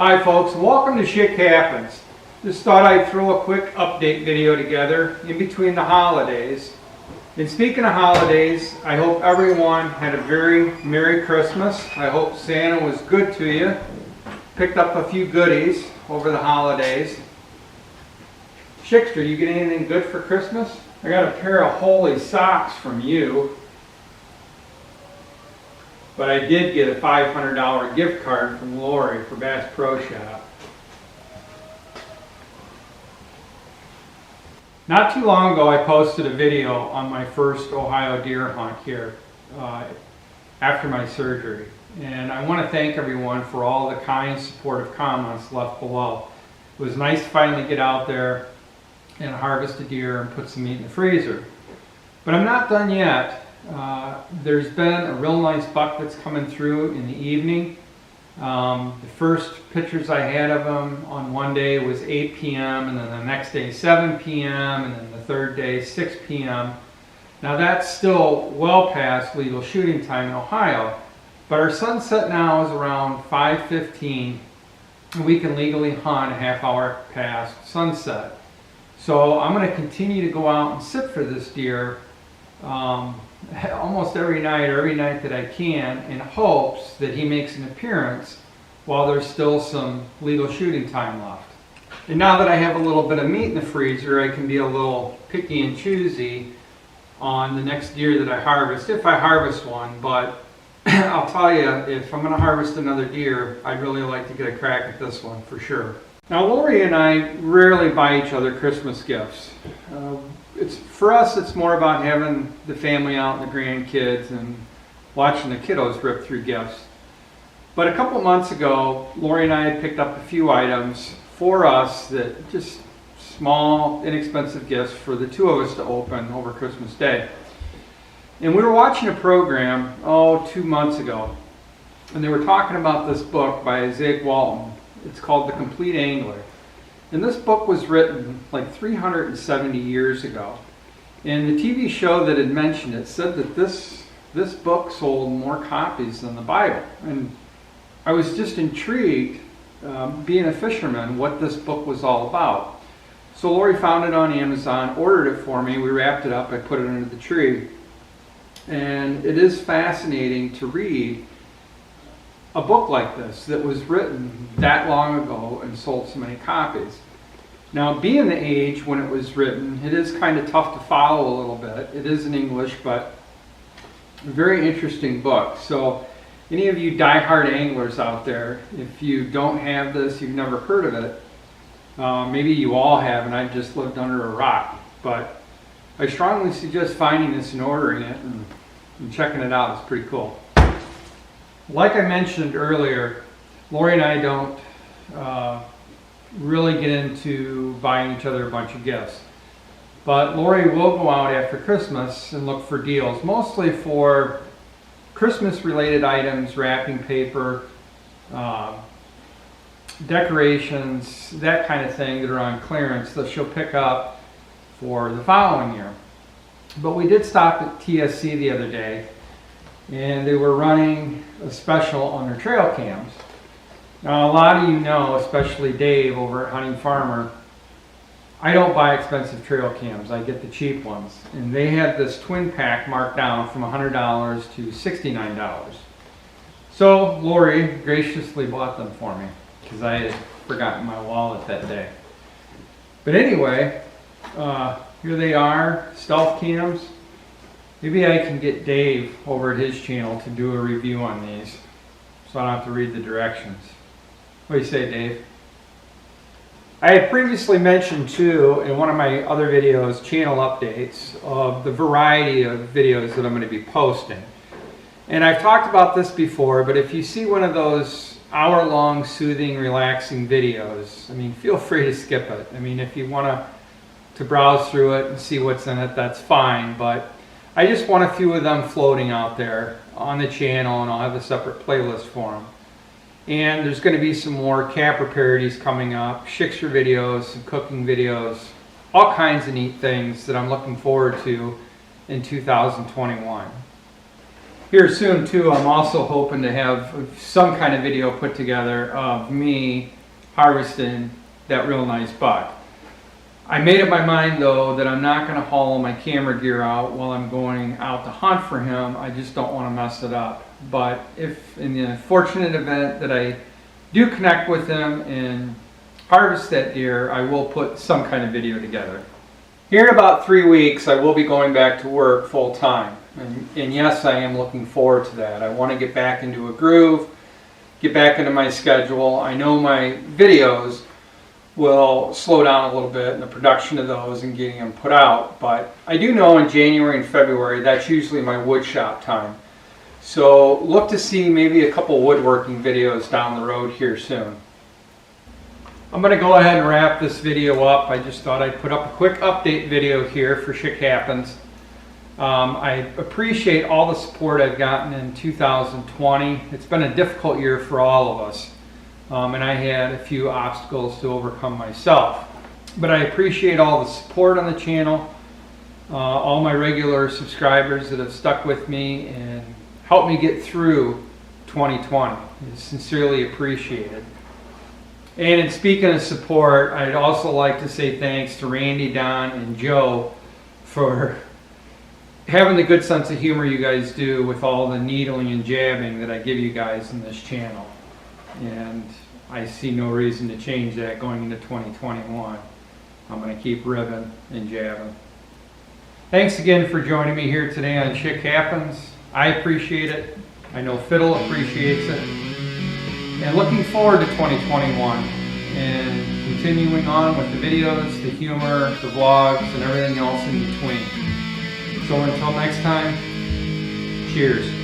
Hi folks, welcome to Schick Happens. Just thought I'd throw a quick update video together in between the holidays. And speaking of holidays, I hope everyone had a very Merry Christmas. I hope Santa was good to you. Picked up a few goodies over the holidays. Schickster, you get anything good for Christmas? I got a pair of holy socks from you. But I did get a $500 gift card from Lori for Bass Pro Shop. Not too long ago I posted a video on my first Ohio deer hunt here after my surgery. And I want to thank everyone for all the kind, supportive comments left below. It was nice to finally get out there and harvest a deer and put some meat in the freezer. But I'm not done yet. There's been a real nice buck that's coming through in the evening. The first pictures I had of him on one day was 8 p.m. and then the next day 7 p.m. and then the third day 6 p.m. Now that's still well past legal shooting time in Ohio, but our sunset now is around 5:15 and we can legally hunt a half hour past sunset. So I'm going to continue to go out and sit for this deer almost every night that I can, in hopes that he makes an appearance while there's still some legal shooting time left. And now that I have a little bit of meat in the freezer, I can be a little picky and choosy on the next deer that I harvest, if I harvest one. But I'll tell you, if I'm going to harvest another deer, I'd really like to get a crack at this one for sure. Now Lori and I rarely buy each other Christmas gifts. For us, it's more about having the family out and the grandkids and watching the kiddos rip through gifts. But a couple months ago, Lori and I had picked up a few items for us, that just small, inexpensive gifts for the two of us to open over Christmas Day. And we were watching a program, 2 months ago, and they were talking about this book by Zig Walton. It's called The Complete Angler. And this book was written like 370 years ago. And the TV show that had mentioned it said that this book sold more copies than the Bible. And I was just intrigued, being a fisherman, what this book was all about. So Lori found it on Amazon, ordered it for me, we wrapped it up, I put it under the tree. And it is fascinating to read a book like this that was written that long ago and sold so many copies. Now, being the age when it was written, it is kind of tough to follow a little bit. It is in English, but a very interesting book. So any of you die-hard anglers out there, if you don't have this, you've never heard of it, maybe you all have and I've just lived under a rock, but I strongly suggest finding this and ordering it and checking it out. It's pretty cool. Like I mentioned earlier, Lori and I don't really get into buying each other a bunch of gifts. But Lori will go out after Christmas and look for deals, mostly for Christmas related items, wrapping paper, decorations, that kind of thing that are on clearance that she'll pick up for the following year. But we did stop at TSC the other day, and they were running a special on their trail cams. Now a lot of you know, especially Dave over at Hunting Farmer, I don't buy expensive trail cams, I get the cheap ones. And they had this twin pack marked down from $100 to $69. So Lori graciously bought them for me, because I had forgotten my wallet that day. But anyway, here they are, stealth cams. Maybe I can get Dave over at his channel to do a review on these, so I don't have to read the directions. What do you say, Dave? I had previously mentioned too, in one of my other videos, channel updates, of the variety of videos that I'm going to be posting. And I've talked about this before, but if you see one of those hour-long, soothing, relaxing videos, I mean, feel free to skip it. I mean, if you want to browse through it and see what's in it, that's fine. But I just want a few of them floating out there on the channel, and I'll have a separate playlist for them. And there's going to be some more camper parodies coming up, Schickster videos, some cooking videos, all kinds of neat things that I'm looking forward to in 2021. Here soon too, I'm also hoping to have some kind of video put together of me harvesting that real nice buck. I made up my mind though that I'm not going to haul my camera gear out while I'm going out to hunt for him. I just don't want to mess it up. But if in the unfortunate event that I do connect with him and harvest that deer, I will put some kind of video together. Here in about 3 weeks, I will be going back to work full time. And yes, I am looking forward to that. I want to get back into a groove, get back into my schedule. I know my videos will slow down a little bit in the production of those and getting them put out. But I do know in January and February, that's usually my wood shop time. So look to see maybe a couple woodworking videos down the road here soon. I'm going to go ahead and wrap this video up. I just thought I'd put up a quick update video here for Schick Happens. I appreciate all the support I've gotten in 2020. It's been a difficult year for all of us. And I had a few obstacles to overcome myself. But I appreciate all the support on the channel, all my regular subscribers that have stuck with me and helped me get through 2020. It's sincerely appreciated. And in speaking of support, I'd also like to say thanks to Randy, Don, and Joe for having the good sense of humor you guys do with all the needling and jabbing that I give you guys in this channel. And I see no reason to change that going into 2021. I'm going to keep ribbing and jabbing. Thanks again for joining me here today on Schick Happens. I appreciate it. I know Fiddle appreciates it. And looking forward to 2021 and continuing on with the videos, the humor, the vlogs, and everything else in between. So until next time, cheers.